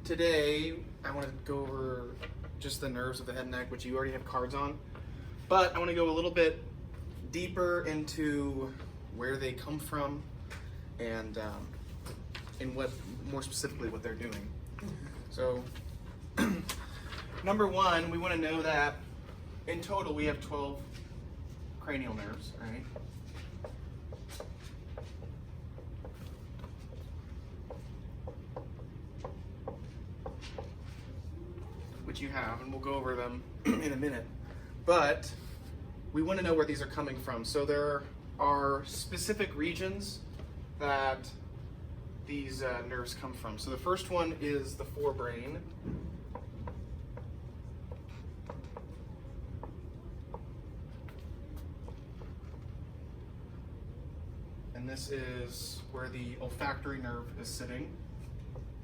today I want to go over just the nerves of the head and neck, which you already have cards on, but I want to go a little bit deeper into where they come from and what, more specifically, what they're doing. So, number one, we want to know that in total we have 12 cranial nerves, right? Which you have, and we'll go over them in a minute. But we want to know where these are coming from. So there are specific regions that these nerves come from. So the first one is the forebrain. And this is where the olfactory nerve is sitting.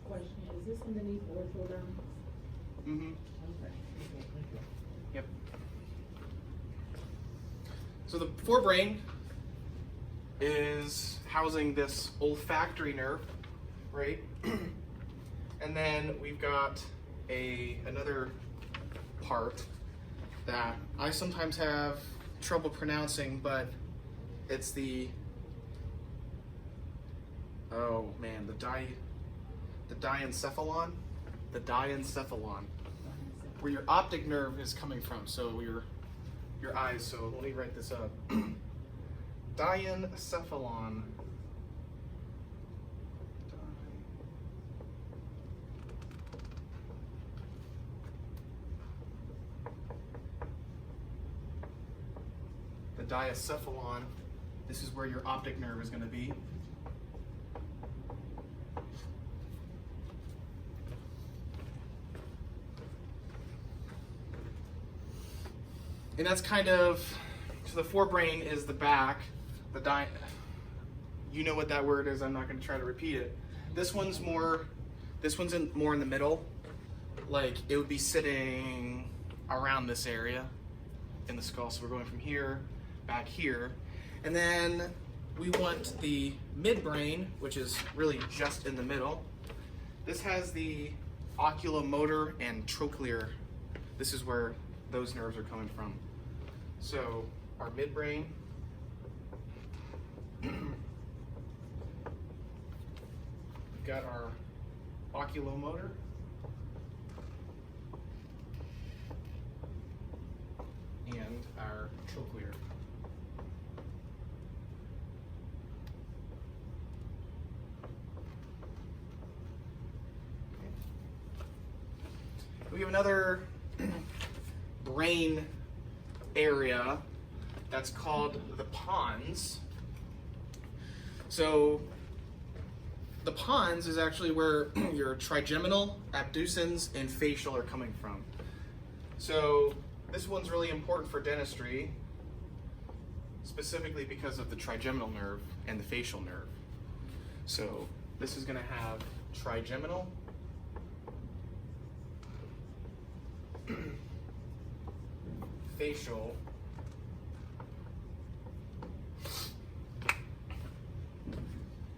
Question, is this underneath orthoderms? Mm-hmm. Okay. Yep. So the forebrain is housing this olfactory nerve, right? And then we've got another part that I sometimes have trouble pronouncing, but it's the diencephalon. The diencephalon, where your optic nerve is coming from, so your eyes. So let me write this up. Diencephalon. The diencephalon. This is where your optic nerve is going to be. And that's kind of, so the forebrain is the back, you know what that word is, I'm not going to try to repeat it. This one's more in the middle, like it would be sitting around this area in the skull. So we're going from here, back here. And then we want the midbrain, which is really just in the middle. This has the oculomotor and trochlear. This is where those nerves are coming from. So our midbrain, we've got our oculomotor, and our trochlear. We have another brain area that's called the pons. So the pons is actually where your trigeminal, abducens, and facial are coming from. So this one's really important for dentistry, specifically because of the trigeminal nerve and the facial nerve. So this is going to have trigeminal, facial,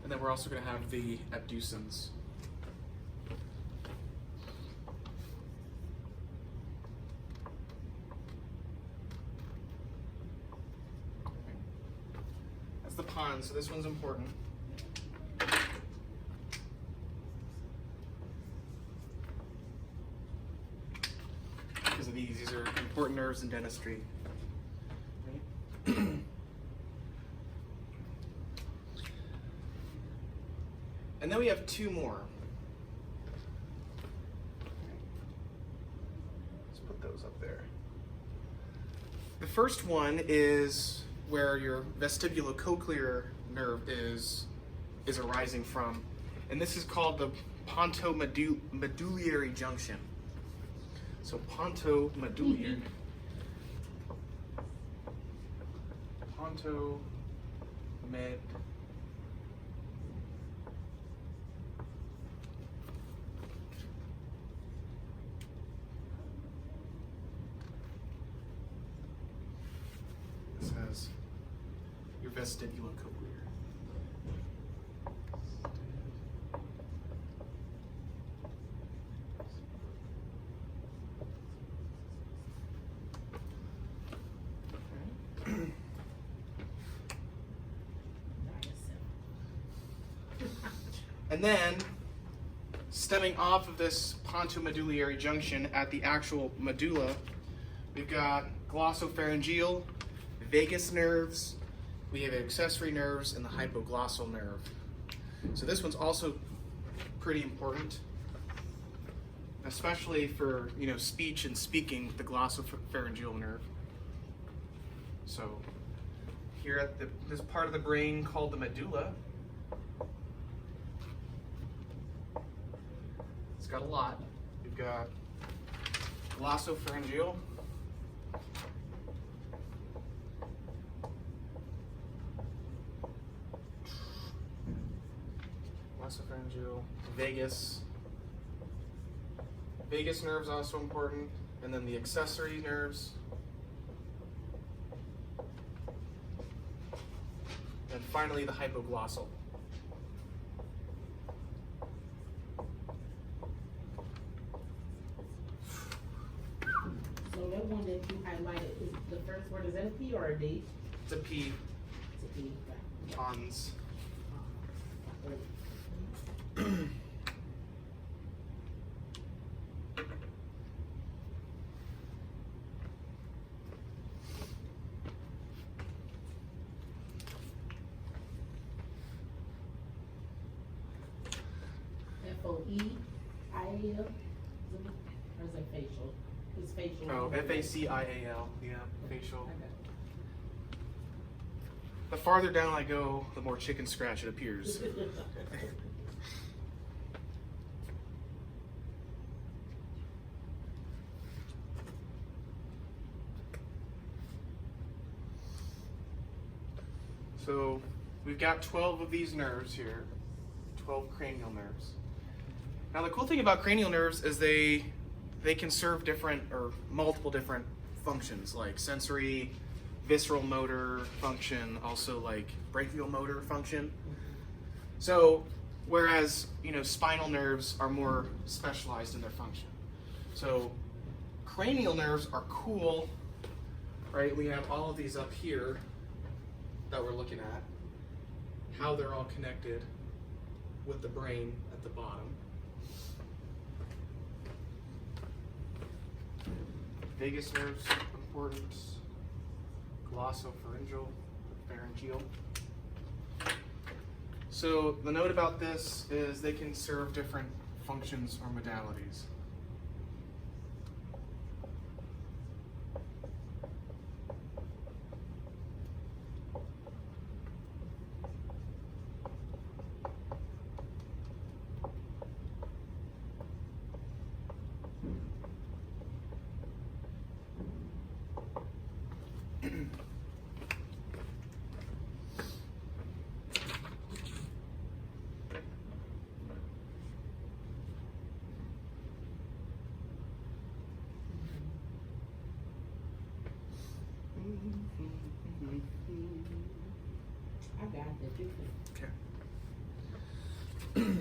and then we're also going to have the abducens. That's the pons, so this one's important. Because of these are important nerves in dentistry. Right? And then we have two more. Let's put those up there. The first one is where your vestibulocochlear nerve is arising from, and this is called the pontomedullary junction. So pontomedullary. Pontomed. This has your vestibulocochlear. And then, stemming off of this pontomedullary junction at the actual medulla, we've got glossopharyngeal, vagus nerves, we have accessory nerves, and the hypoglossal nerve. So this one's also pretty important, especially for speech and speaking, the glossopharyngeal nerve. So here at this part of the brain called the medulla, it's got a lot. We've got glossopharyngeal, vagus. Vagus nerve's also important, and then the accessory nerves. And finally, the hypoglossal. So that one that you highlighted, is the first word, is that a P or a D? It's a P. It's a P. Okay. Pons. FOEIAL, or is it facial? It's facial. Oh, FACIAL, yeah, facial. Okay. The farther down I go, the more chicken scratch it appears. So we've got 12 of these nerves here, 12 cranial nerves. Now the cool thing about cranial nerves is they can serve different or multiple different functions, like sensory, visceral motor function, also like brachial motor function. So whereas spinal nerves are more specialized in their function. So cranial nerves are cool, right? We have all of these up here that we're looking at, how they're all connected with the brain at the bottom. Vagus nerves, important. Glossopharyngeal, pharyngeal. So the note about this is they can serve different functions or modalities. I got it. Okay.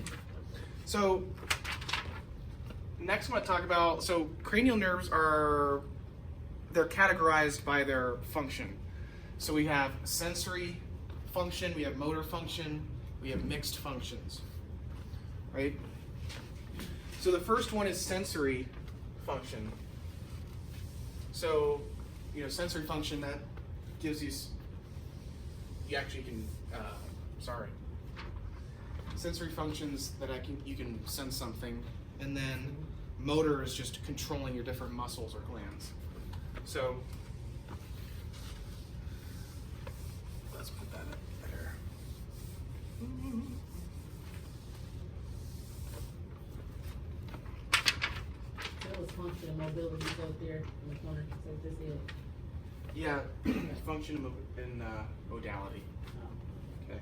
So next I'm going to talk about, so cranial nerves they're categorized by their function. So we have sensory function, we have motor function, we have mixed functions, right? So the first one is sensory function. So, sensory function, that gives you actually can, sensory functions that you can sense something, and then motor is just controlling your different muscles or glands. So let's put that up there. That was function and mobility out there in the corner. So this is it. Yeah, function and modality. Oh. Okay.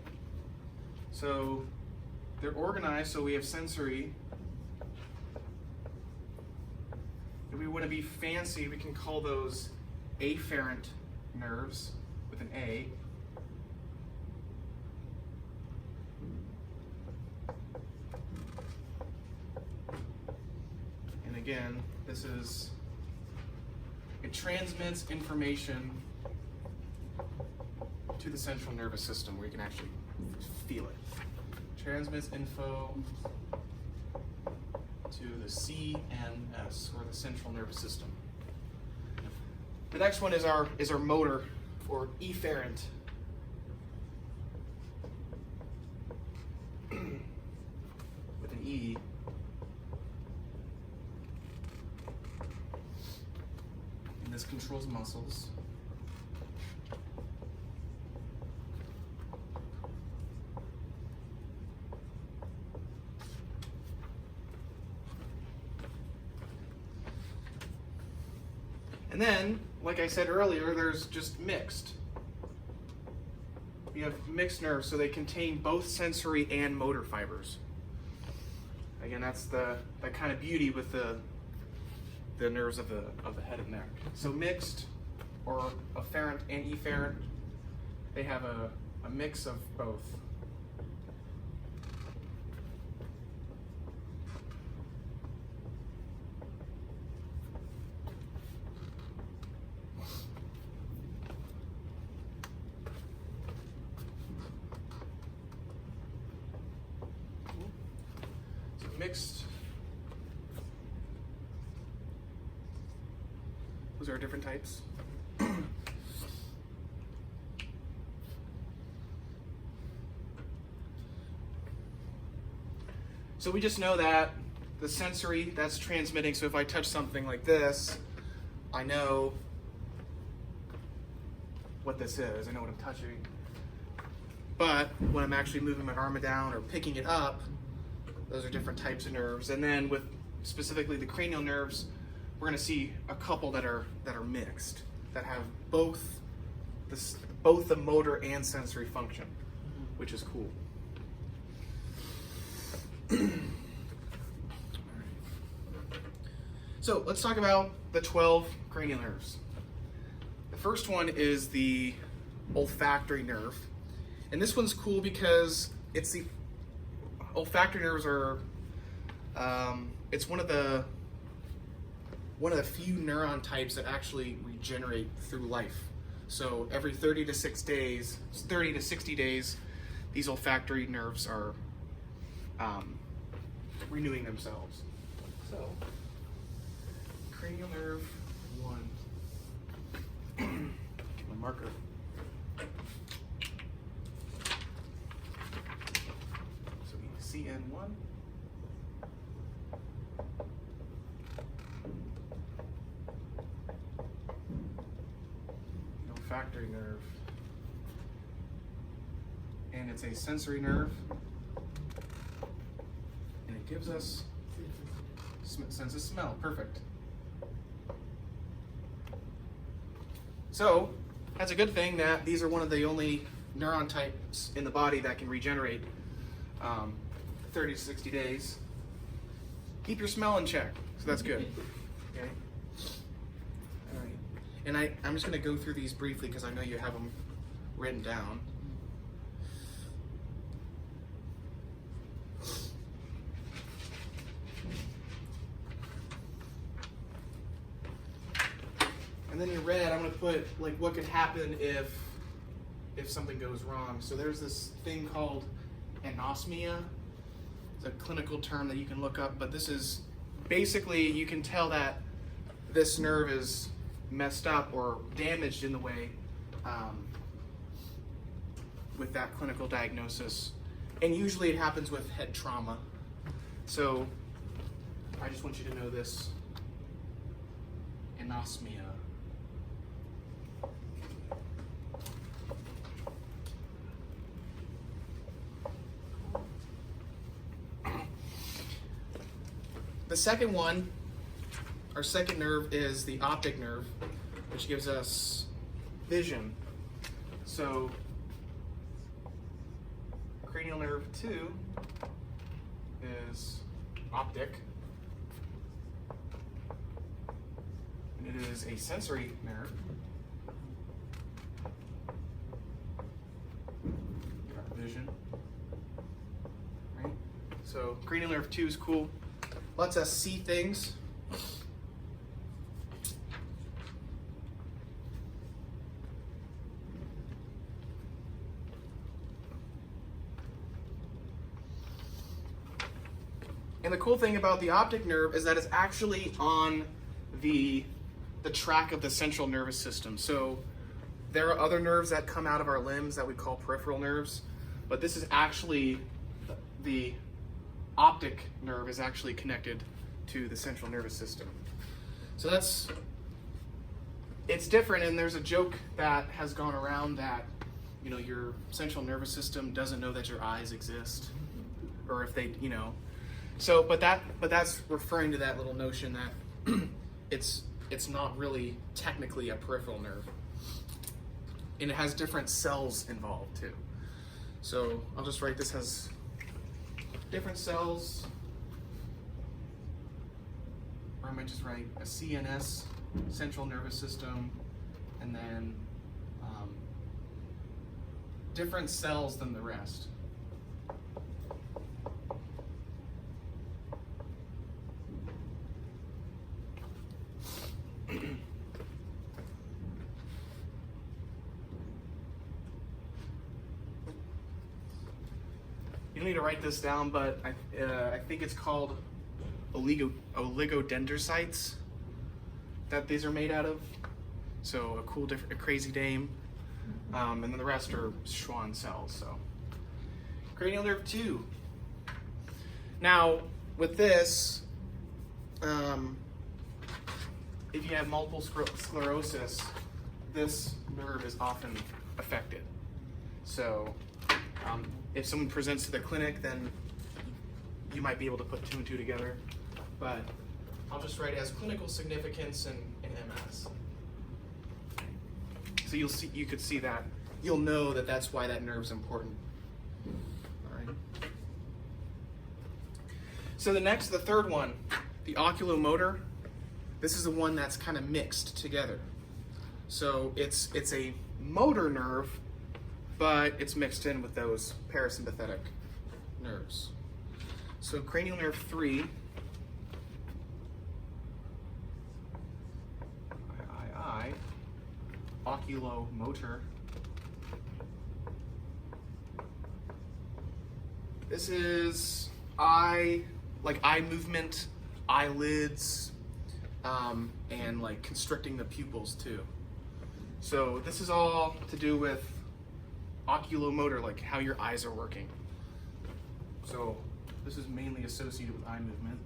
So they're organized, so we have sensory. If we want to be fancy, we can call those afferent nerves with an A. And again, it transmits information to the central nervous system where you can actually feel it. transmits info to the CNS, or the central nervous system. The next one is our motor, or efferent. With an E. And this controls muscles. And then, like I said earlier, there's just mixed. You have mixed nerves, so they contain both sensory and motor fibers. Again, that's the kind of beauty with the nerves of the head and neck. So mixed, or afferent and efferent, they have a mix of both. Mixed. Those are different types. So we just know that the sensory, that's transmitting. So if I touch something like this, I know what this is. I know what I'm touching. But when I'm actually moving my arm down or picking it up, those are different types of nerves. And then with specifically the cranial nerves, we're going to see a couple that are mixed, that have both the motor and sensory function, which is cool. So let's talk about the 12 cranial nerves. The first one is the olfactory nerve. And this one's cool because it's the olfactory nerves are, it's one of the few neuron types that actually regenerate through life. So every 30 to 60 days, these olfactory nerves are renewing themselves. So cranial nerve 1. My marker. CN1. Olfactory nerve. And it's a sensory nerve. And it gives us sense of smell. Perfect. So that's a good thing that these are one of the only neuron types in the body that can regenerate 30 to 60 days. Keep your smell in check, so that's good. Okay. All right. And I'm just going to go through these briefly because I know you have them written down. And then in red, I'm going to put like what could happen if something goes wrong. So there's this thing called anosmia. It's a clinical term that you can look up, but this is basically, you can tell that this nerve is messed up or damaged in the way with that clinical diagnosis. And usually it happens with head trauma. So I just want you to know this anosmia. The second one, our second nerve, is the optic nerve, which gives us vision. So cranial nerve 2 is optic, and it is a sensory nerve. Got vision, right? So cranial nerve 2 is cool. Lets us see things. And the cool thing about the optic nerve is that it's actually on the track of the central nervous system. So there are other nerves that come out of our limbs that we call peripheral nerves, but this is actually the optic nerve is actually connected to the central nervous system. So it's different, and there's a joke that has gone around that, you know, your central nervous system doesn't know that your eyes exist, or if they, you know, so but that's referring to that little notion that it's not really technically a peripheral nerve, and it has different cells involved too. So I'll just write this has different cells, or I might just write a CNS, central nervous system, and then different cells than the rest. You don't need to write this down, but I think it's called oligodendrocytes that these are made out of. So a crazy name. And then the rest are Schwann cells. So cranial nerve 2. Now with this, if you have multiple sclerosis, this nerve is often affected. So if someone presents to the clinic, then you might be able to put 2 and 2 together. But I'll just write it as clinical significance in MS. So you could see that. You'll know that that's why that nerve's important. All right. So the third one, the oculomotor. This is the one that's kind of mixed together. So it's a motor nerve, but it's mixed in with those parasympathetic nerves. So cranial nerve 3. Oculomotor. This is eye movement, eyelids, and like constricting the pupils too. So this is all to do with oculomotor, like how your eyes are working. So this is mainly associated with eye movement.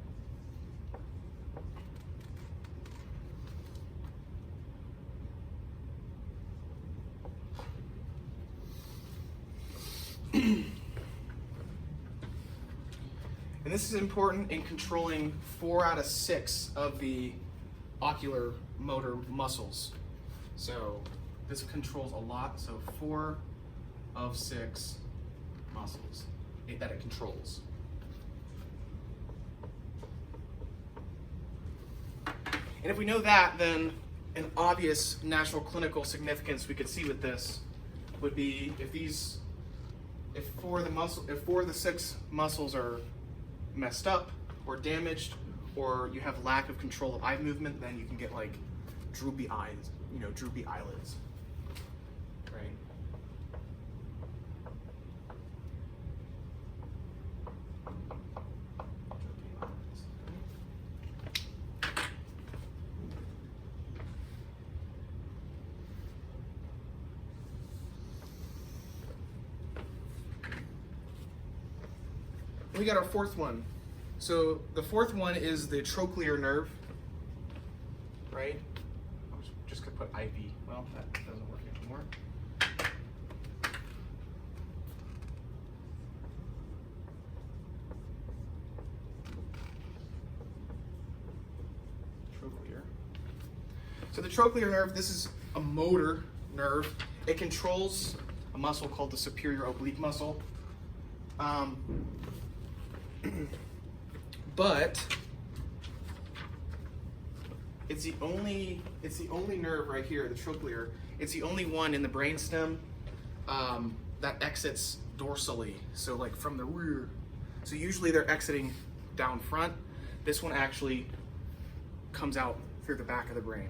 And this is important in controlling 4 out of 6 of the ocular motor muscles. So this controls a lot. So 4 of 6 muscles that it controls. And if we know that, then an obvious natural clinical significance we could see with this would be if 4 of the 6 muscles are messed up or damaged, or you have lack of control of eye movement, then you can get like droopy eyes, droopy eyelids, right? Droopy eyelids. We got our fourth one. So the fourth one is the trochlear nerve, right? I just could put IV. Well, that doesn't work anymore. Trochlear. So the trochlear nerve, this is a motor nerve. It controls a muscle called the superior oblique muscle. But it's the only nerve right here, the trochlear. It's the only one in the brainstem that exits dorsally, so like from the rear. So usually they're exiting down front. This one actually comes out through the back of the brain.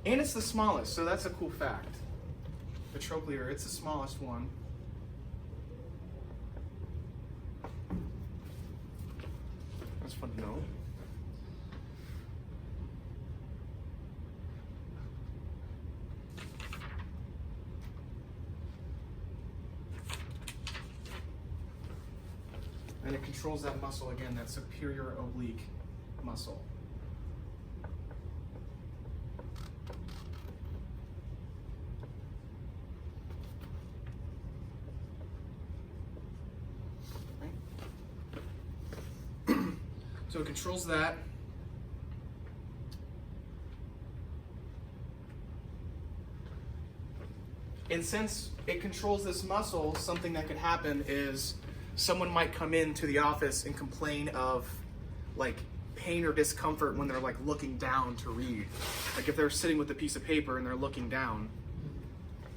And it's the smallest, so that's a cool fact. The trochlear, it's the smallest one. fun to know. And it controls that muscle again, that superior oblique muscle. So it controls that. And since it controls this muscle, something that could happen is someone might come into the office and complain of like pain or discomfort when they're like looking down to read. Like if they're sitting with a piece of paper and they're looking down,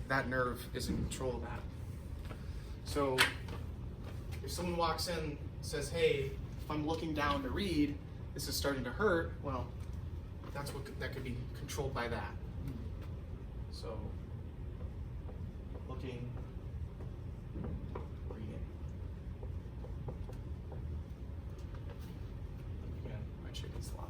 that nerve is in control of that. So if someone walks in and says, hey, if I'm looking down to read, this is starting to hurt, well, that could be controlled by that. So looking, reading. Again, my chicken slop.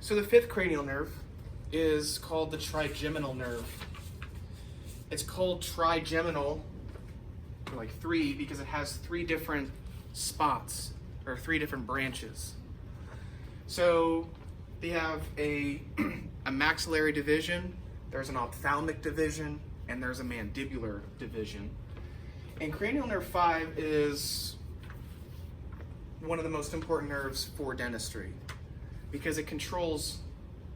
So the fifth cranial nerve is called the trigeminal nerve. It's called trigeminal, like three, because it has three different spots, or three different branches. So they have a maxillary division, there's an ophthalmic division, and there's a mandibular division. And cranial nerve 5 is one of the most important nerves for dentistry, because it controls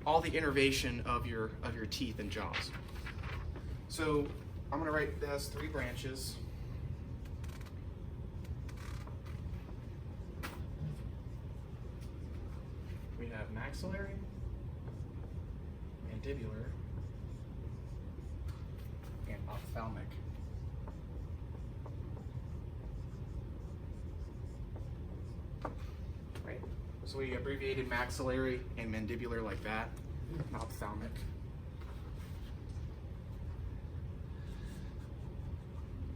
all the innervation of your teeth and jaws. So I'm gonna write it has three branches. We have maxillary, mandibular, and ophthalmic. Right? So we abbreviated maxillary and mandibular like that, and ophthalmic.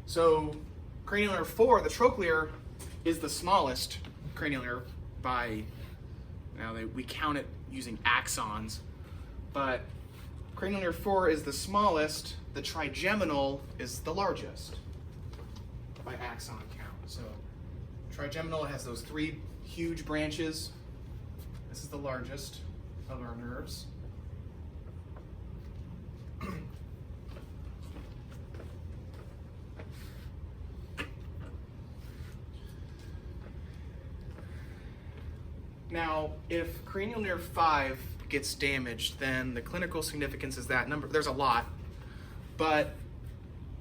So cranial nerve 4, the trochlear, is the smallest cranial nerve by, we count it using axons, but cranial nerve 4 is the smallest, the trigeminal is the largest by axon count. So trigeminal has those three huge branches. This is the largest of our nerves. Now, if cranial nerve 5 gets damaged, then the clinical significance is that number. There's a lot, but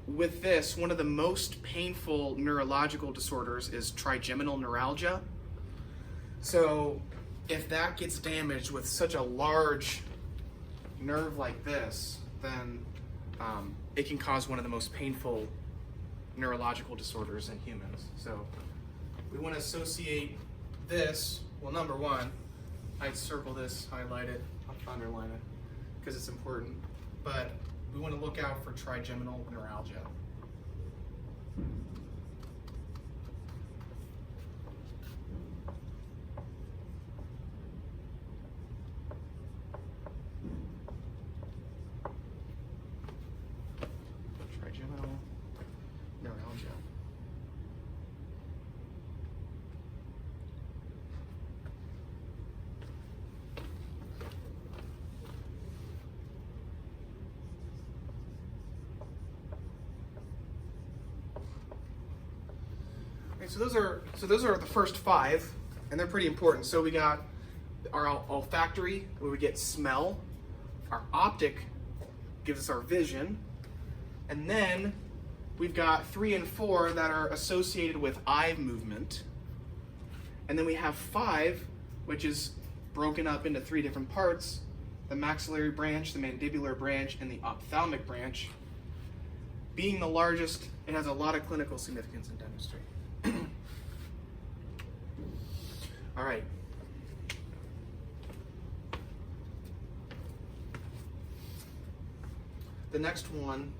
with this, one of the most painful neurological disorders is trigeminal neuralgia. So if that gets damaged with such a large nerve like this, then it can cause one of the most painful neurological disorders in humans. So we want to associate this. Well, number one, I'd circle this, highlight it, I'll underline it, because it's important. But we want to look out for trigeminal neuralgia. Trigeminal neuralgia. So those are the first five, and they're pretty important. So we got our olfactory, where we get smell. Our optic gives us our vision. And then we've got 3 and 4 that are associated with eye movement. And then we have 5, which is broken up into 3 different parts, the maxillary branch, the mandibular branch, and the ophthalmic branch. Being the largest, it has a lot of clinical significance in dentistry. All right. The next one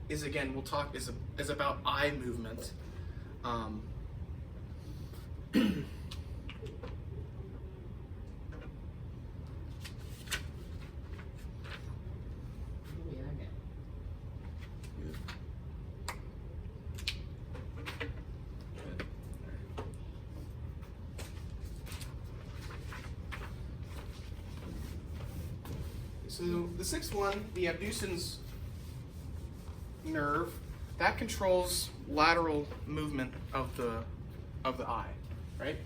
is, again, we'll talk, is about eye movement. So the sixth one, the abducens nerve, that controls lateral movement of the eye, right?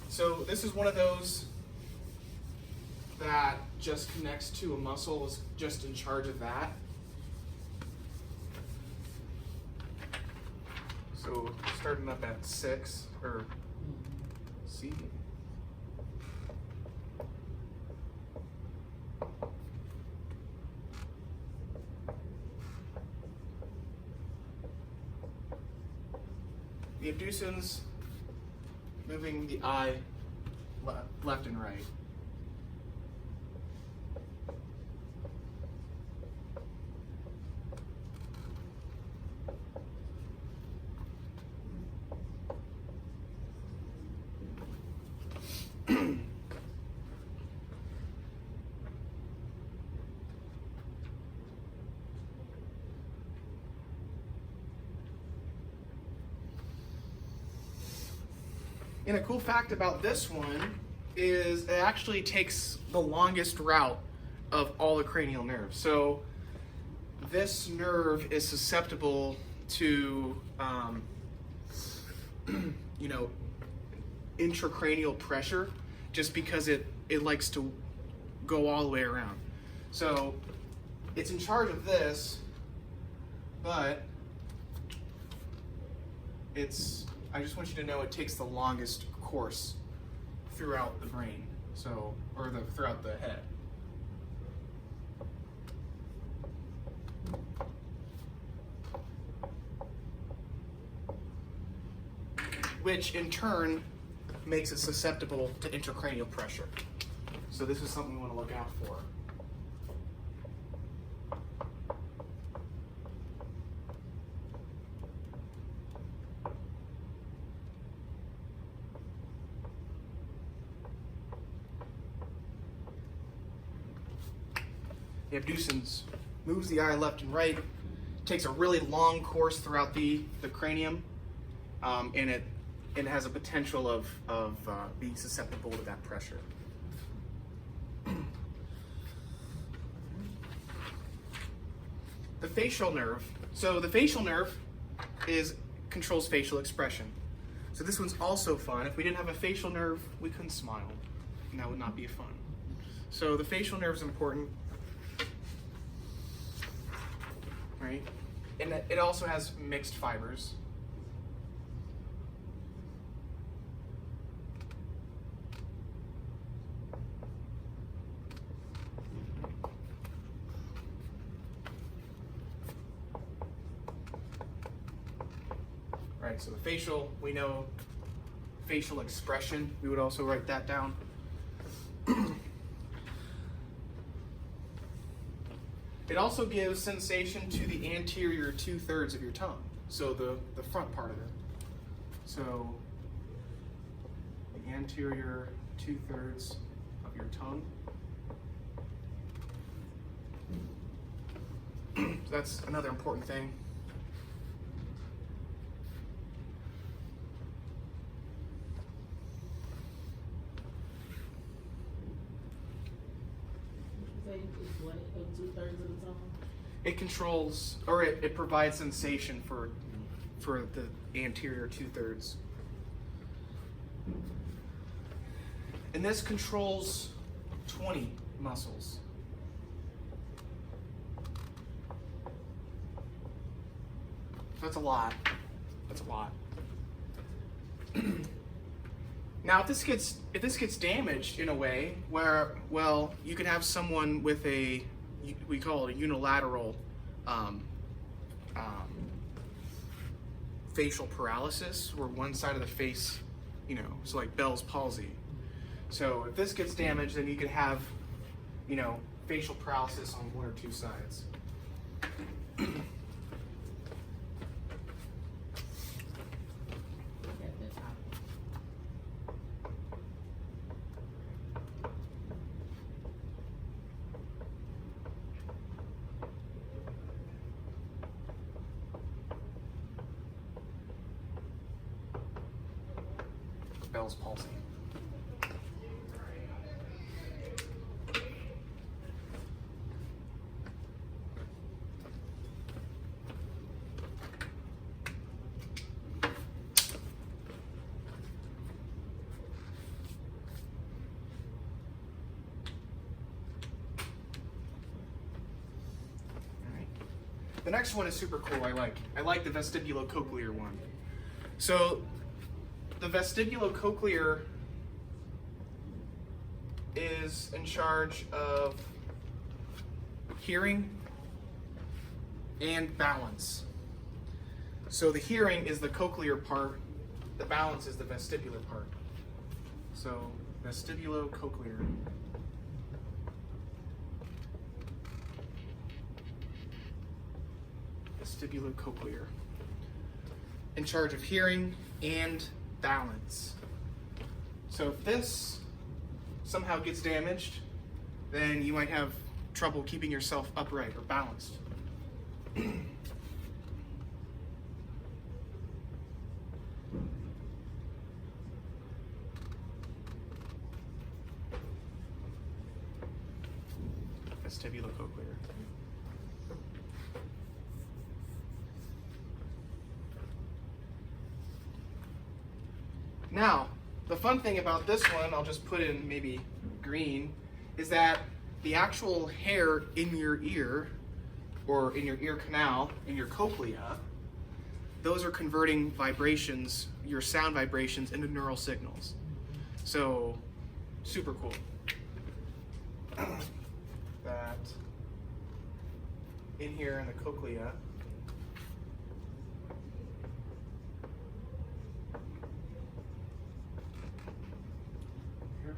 So this is one of those that just connects to a muscle, is just in charge of that. So starting up at 6 or C. The abducens moving the eye left and right. And a cool fact about this one is it actually takes the longest route of all the cranial nerves. So this nerve is susceptible to, intracranial pressure, just because it likes to go all the way around. So it's in charge of this, but I just want you to know it takes the longest course throughout the brain, throughout the head. Which in turn makes it susceptible to intracranial pressure. So this is something we want to look out for. The abducens moves the eye left and right, takes a really long course throughout the cranium, and it has a potential of being susceptible to that pressure. The facial nerve. So the facial nerve controls facial expression. So this one's also fun. If we didn't have a facial nerve, we couldn't smile, and that would not be fun. So the facial nerve is important. Right? And it also has mixed fibers. Right, so the facial, we know facial expression, we would also write that down. It also gives sensation to the anterior 2/3 of your tongue, so the front part of it. So the anterior 2/3 of your tongue. So that's another important thing. It controls, or it provides sensation for the anterior 2/3. And this controls 20 muscles. That's a lot. That's a lot. Now, if this gets damaged in a way where, well, you could have someone with we call it a unilateral facial paralysis, where one side of the face, so like Bell's palsy. So if this gets damaged, then you could have, facial paralysis on one or two sides. Bell's palsy. The next one is super cool. I like the vestibulocochlear one. So the vestibulocochlear is in charge of hearing and balance. So the hearing is the cochlear part, the balance is the vestibular part. So vestibulocochlear. Vestibulocochlear. In charge of hearing and balance. So if this somehow gets damaged, then you might have trouble keeping yourself upright or balanced. Vestibulocochlear. Now, the fun thing about this one, I'll just put in maybe green, is that the actual hair in your ear, or in your ear canal, in your cochlea, those are converting vibrations, your sound vibrations, into neural signals. So, super cool. That in here in the cochlea,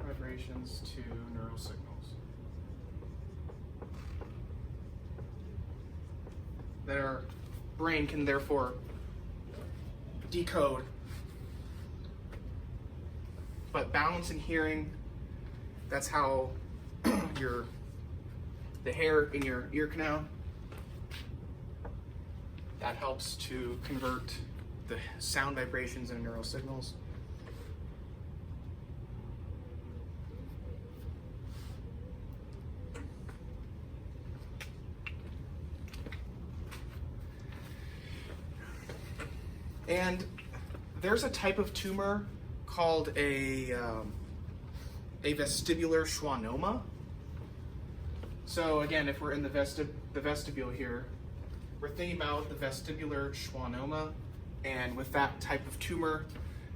vibrations to neural signals that our brain can therefore decode. But balance and hearing, that's how the hair in your ear canal, that helps to convert the sound vibrations into neural signals. And there's a type of tumor called a vestibular schwannoma. So again, if we're in the vestibule here, we're thinking about the vestibular schwannoma, and with that type of tumor,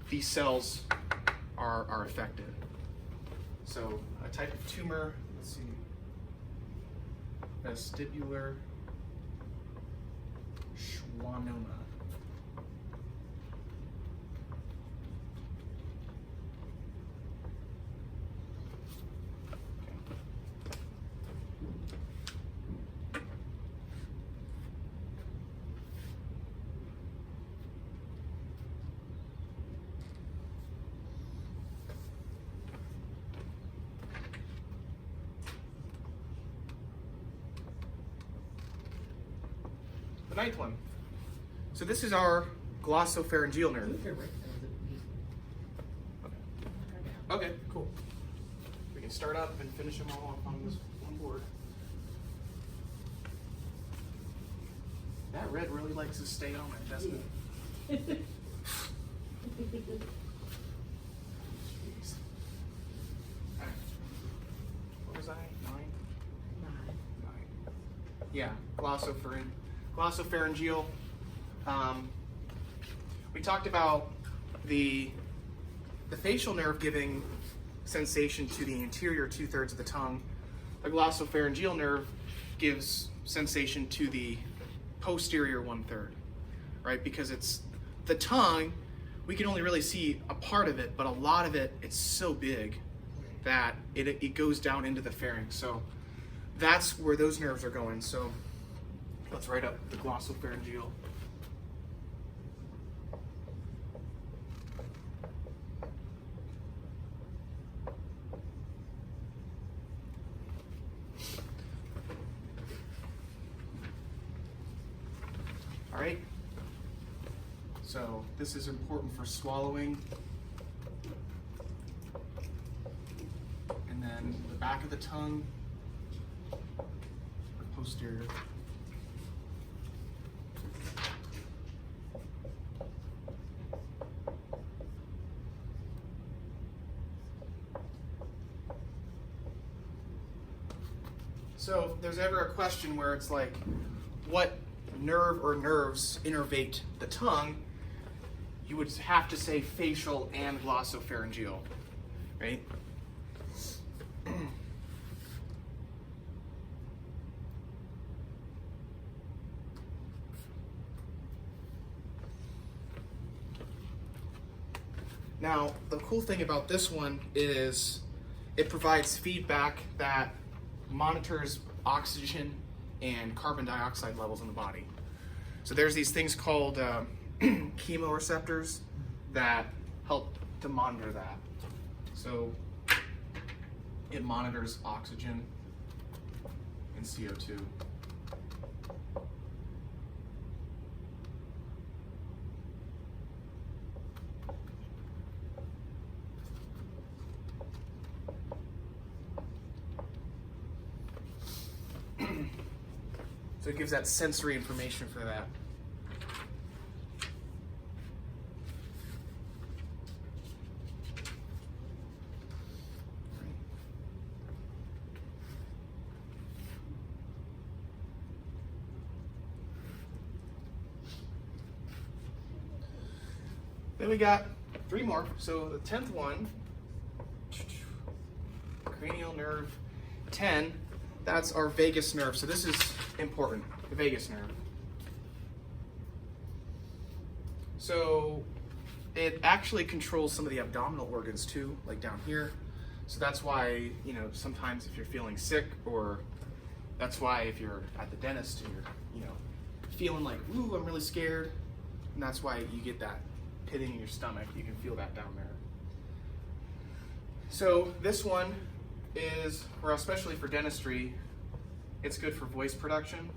these cells are affected. So a type of tumor, let's see, vestibular schwannoma. The ninth one. So this is our glossopharyngeal nerve. Okay, cool. We can start up and finish them all up on this one board. That red really likes to stay on it, doesn't it? Jeez. Alright. What was I? 9? 9. Yeah, glossopharyngeal. We talked about the the facial nerve giving sensation to the anterior 2/3 of the tongue. The glossopharyngeal nerve gives sensation to the posterior 1/3, right? Because it's the tongue, we can only really see a part of it, but a lot of it, it's so big that it goes down into the pharynx. So that's where those nerves are going. So let's write up the glossopharyngeal. All right. So this is important for swallowing. And then the back of the tongue, or posterior. So if there's ever a question where it's like, what nerve or nerves innervate the tongue, you would have to say facial and glossopharyngeal, right? Now, the cool thing about this one is it provides feedback that monitors oxygen and carbon dioxide levels in the body. So there's these things called chemoreceptors that help to monitor that. So it monitors oxygen and CO2. So it gives that sensory information for that. Then we got 3 more. So the 10th one, cranial nerve 10, that's our vagus nerve. So this is important, the vagus nerve. So it actually controls some of the abdominal organs too, like down here. So that's why, you know, sometimes if you're feeling sick, or that's why if you're at the dentist and you're, you know, feeling like, ooh, I'm really scared, and that's why you get that pitting in your stomach. You can feel that down there. So this one is, or especially for dentistry, it's good for voice production.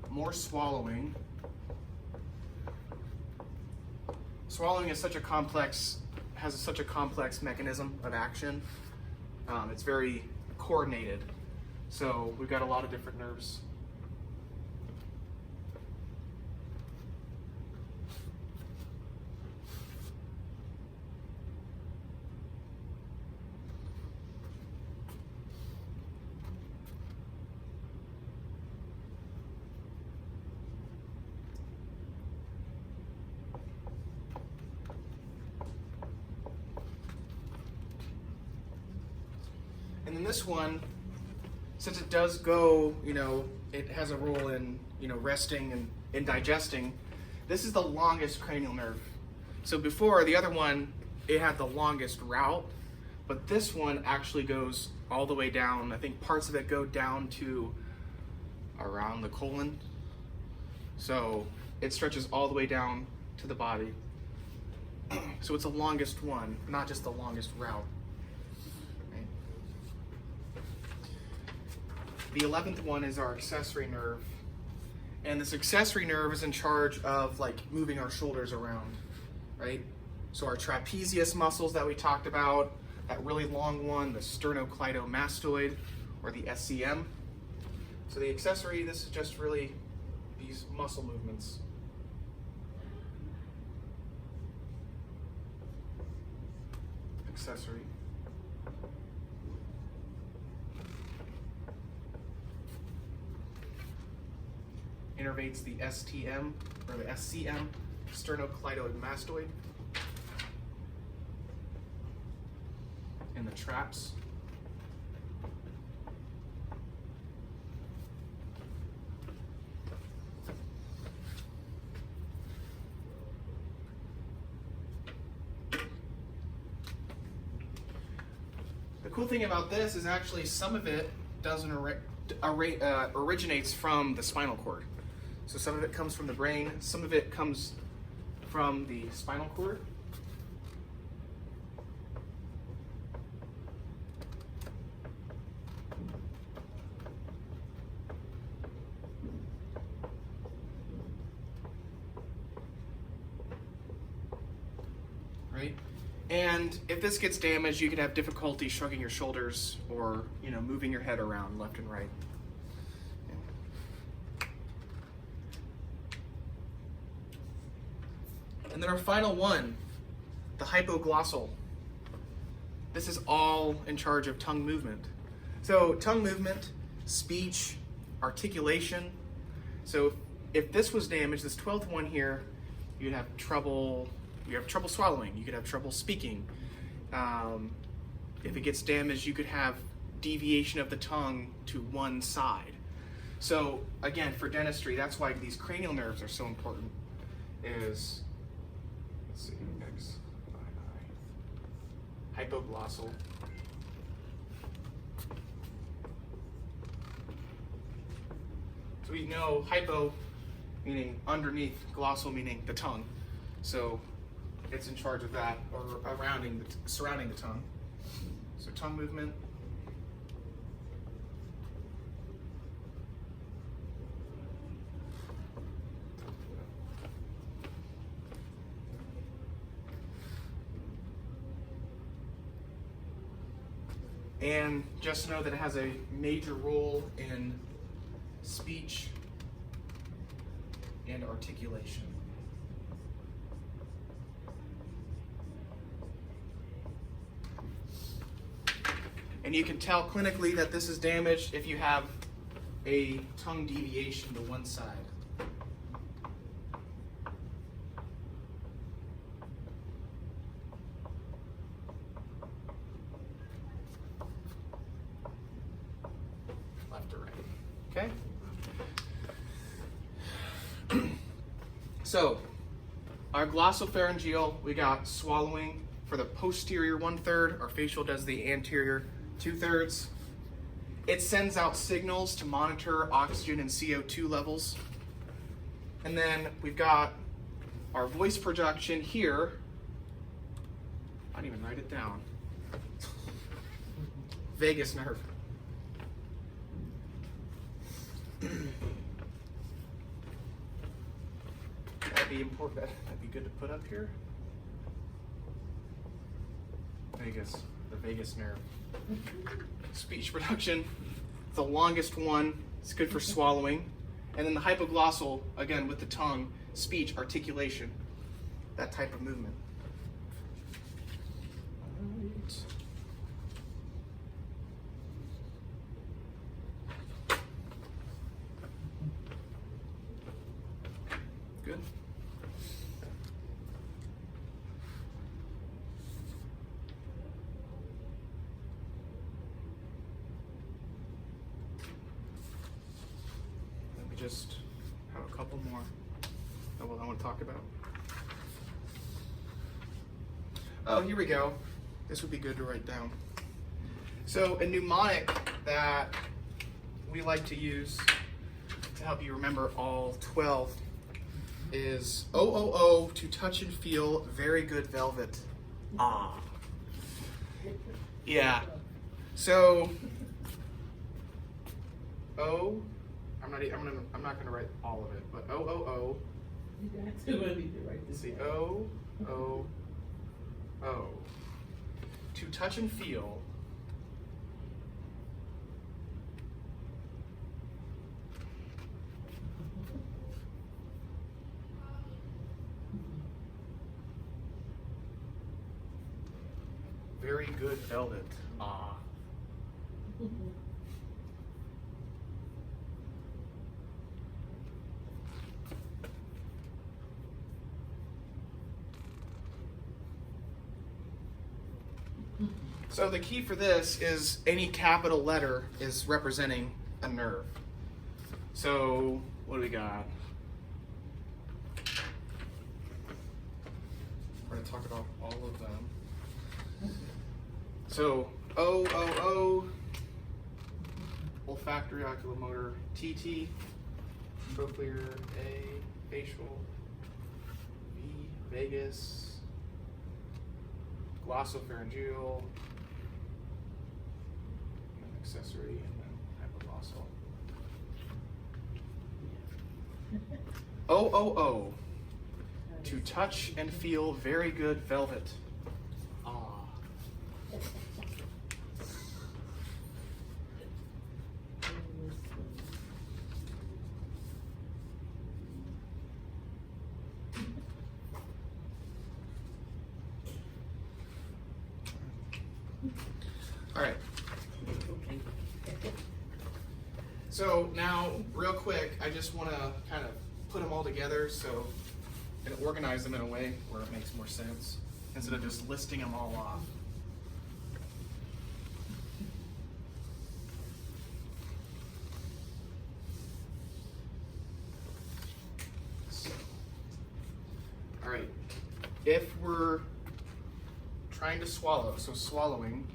More swallowing. Swallowing is such a complex, has such a complex mechanism of action. It's very coordinated. So we've got a lot of different nerves. And then this one, since it does go, you know, it has a role in, you know, resting and in digesting, this is the longest cranial nerve. So before, the other one, it had the longest route, but this one actually goes all the way down. I think parts of it go down to around the colon. So it stretches all the way down to the body. So it's the longest one, not just the longest route. The 11th one is our accessory nerve. And this accessory nerve is in charge of like moving our shoulders around, right? So our trapezius muscles that we talked about, that really long one, the sternocleidomastoid, or the SCM. So the accessory, this is just really these muscle movements. Accessory. innervates the STM or the SCM, sternocleidoid mastoid, and the traps. The cool thing about this is actually some of it doesn't originates from the spinal cord. So some of it comes from the brain, some of it comes from the spinal cord. Right? And if this gets damaged, you could have difficulty shrugging your shoulders or, you know, moving your head around left and right. And then our final one, the hypoglossal. This is all in charge of tongue movement. So tongue movement, speech, articulation. So if this was damaged, this 12th one here, you'd have trouble. You have trouble swallowing. You could have trouble speaking. If it gets damaged, you could have deviation of the tongue to one side. So again, for dentistry, that's why these cranial nerves are so important. Is let's see, hypoglossal. So we know hypo meaning underneath, glossal meaning the tongue. So it's in charge of that, or surrounding the tongue. So tongue movement. And just know that it has a major role in speech and articulation. And you can tell clinically that this is damaged if you have a tongue deviation to one side. Left or right. Okay? So, our glossopharyngeal, we got swallowing for the posterior 1/3. Our facial does the anterior 2/3. It sends out signals to monitor oxygen and CO2 levels. And then we've got our voice production here. I didn't even write it down. Vagus nerve. That'd be important. That'd be good to put up here. The vagus nerve. Speech production, the longest one. It's good for swallowing. And then the hypoglossal, again with the tongue, speech, articulation, that type of movement. Good. Just have a couple more I want to talk about. Oh, here we go. This would be good to write down. So a mnemonic that we like to use to help you remember all 12 is O, to touch and feel very good velvet. Ah. Yeah. So O, I'm not gonna write all of it, but O. You got to. I need to write this. See, down. O. To touch and feel. Very good velvet. Ah. So the key for this is any capital letter is representing a nerve. So what do we got? We're going to talk about all of them. So O, olfactory, oculomotor, TT, trochlear, A, facial, V, vagus, glossopharyngeal, and accessory, and then hypoglossal. O, to touch and feel very good velvet. Ah. All right. So now, real quick, I just want to kind of put them all together and organize them in a way where it makes more sense instead of just listing them all off. So, all right. If we're trying to swallow, so swallowing,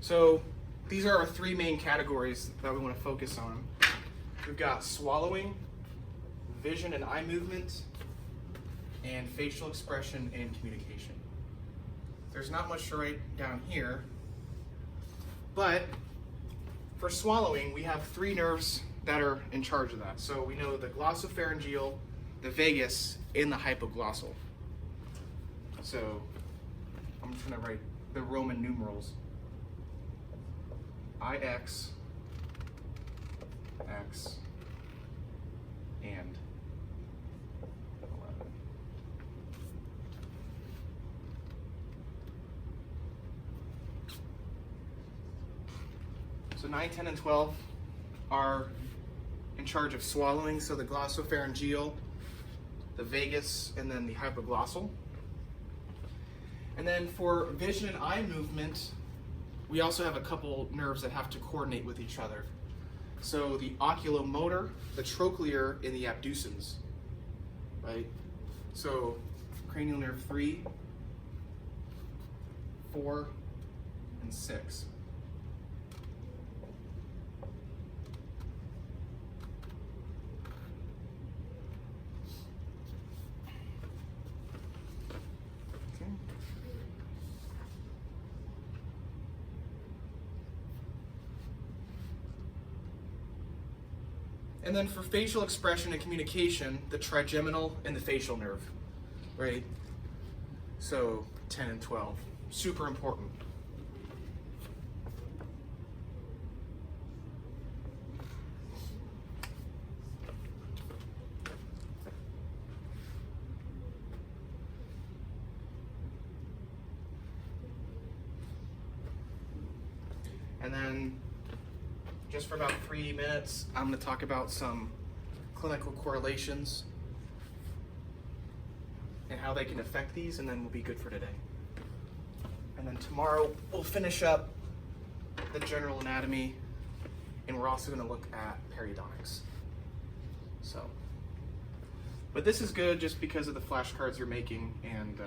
so these are our three main categories that we want to focus on. We've got swallowing, vision and eye movement, and facial expression and communication. There's not much to write down here, but for swallowing, we have three nerves that are in charge of that. So we know the glossopharyngeal, the vagus, and the hypoglossal. So I'm just going to write the Roman numerals. IX, X, and 11. So 9, 10, and 12 are in charge of swallowing, so the glossopharyngeal, the vagus, and then the hypoglossal. And then for vision and eye movement, we also have a couple nerves that have to coordinate with each other. So the oculomotor, the trochlear, and the abducens, right? So cranial nerve 3, 4, and 6. And then for facial expression and communication, the trigeminal and the facial nerve, right? So 10 and 12, super important. And then just for about 3 minutes, I'm going to talk about some clinical correlations and how they can affect these, and then we'll be good for today. And then tomorrow, we'll finish up the general anatomy, and we're also going to look at periodontics. So, but this is good just because of the flashcards you're making, and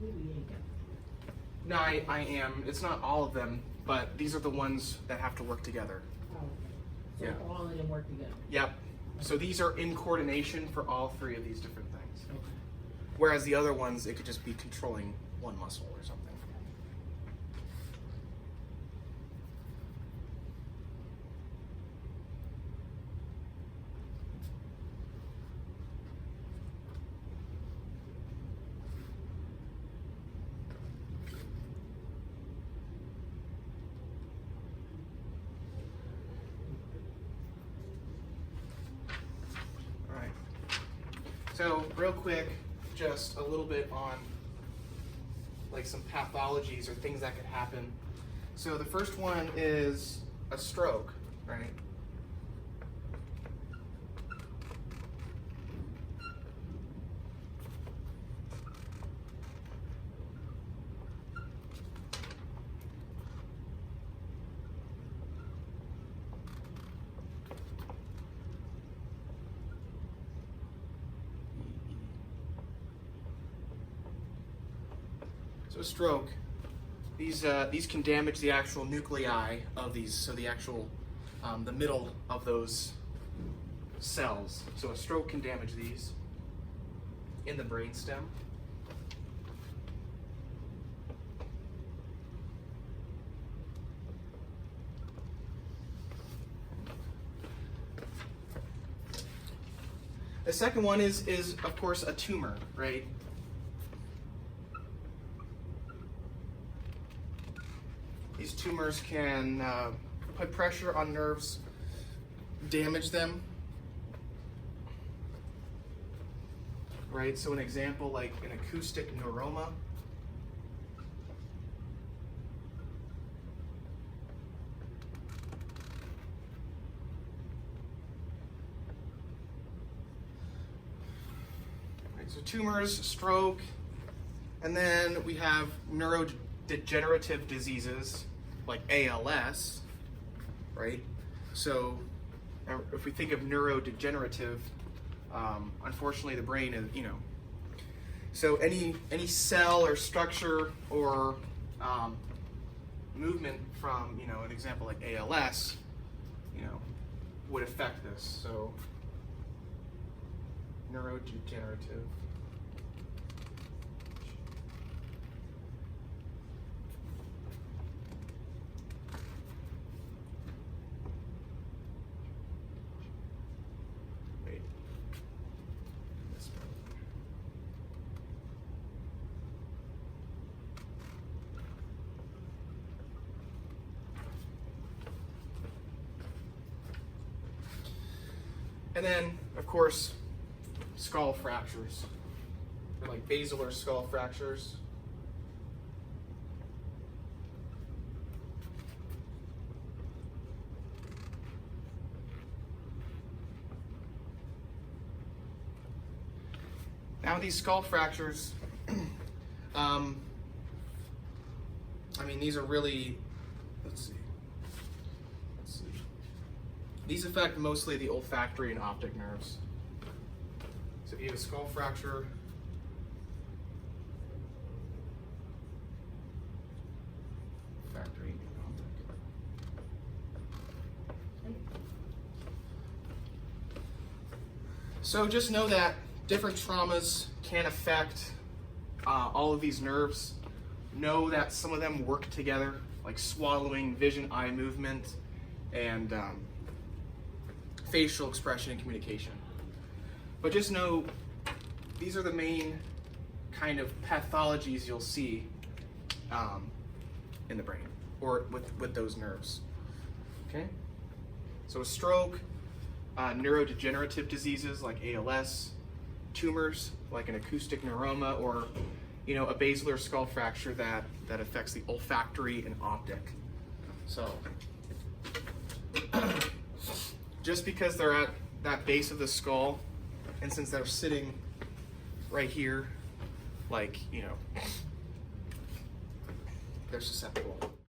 Maybe you ain't got. No, I am. It's not all of them, but these are the ones that have to work together. Oh, so Yeah. all of them work together. Yep. So these are in coordination for all three of these different things. Okay. Whereas the other ones, it could just be controlling one muscle or something. Alright. So real quick, just a little bit on like some pathologies or things that could happen. So the first one is a stroke, right? So a stroke, these can damage the actual nuclei of these, so the actual, the middle of those cells. So a stroke can damage these in the brainstem. The second one is of course a tumor, right? These tumors can put pressure on nerves, damage them, right? So an example like an acoustic neuroma. Right, so tumors, stroke, and then we have neurodegenerative diseases like ALS, right? So if we think of neurodegenerative, unfortunately the brain is, so any cell or structure or movement from, an example like ALS, would affect this. So neurodegenerative. And then, of course, skull fractures. They're like basilar skull fractures. Now these skull fractures, these are really, let's see. These affect mostly the olfactory and optic nerves. So if you have a skull fracture, olfactory and optic. So just know that different traumas can affect all of these nerves. Know that some of them work together, like swallowing, vision, eye movement, and facial expression and communication. But just know these are the main kind of pathologies you'll see in the brain or with those nerves. Okay? So a stroke, neurodegenerative diseases like ALS, tumors like an acoustic neuroma, or a basilar skull fracture that affects the olfactory and optic. So just because they're at that base of the skull, and since they're sitting right here, they're susceptible.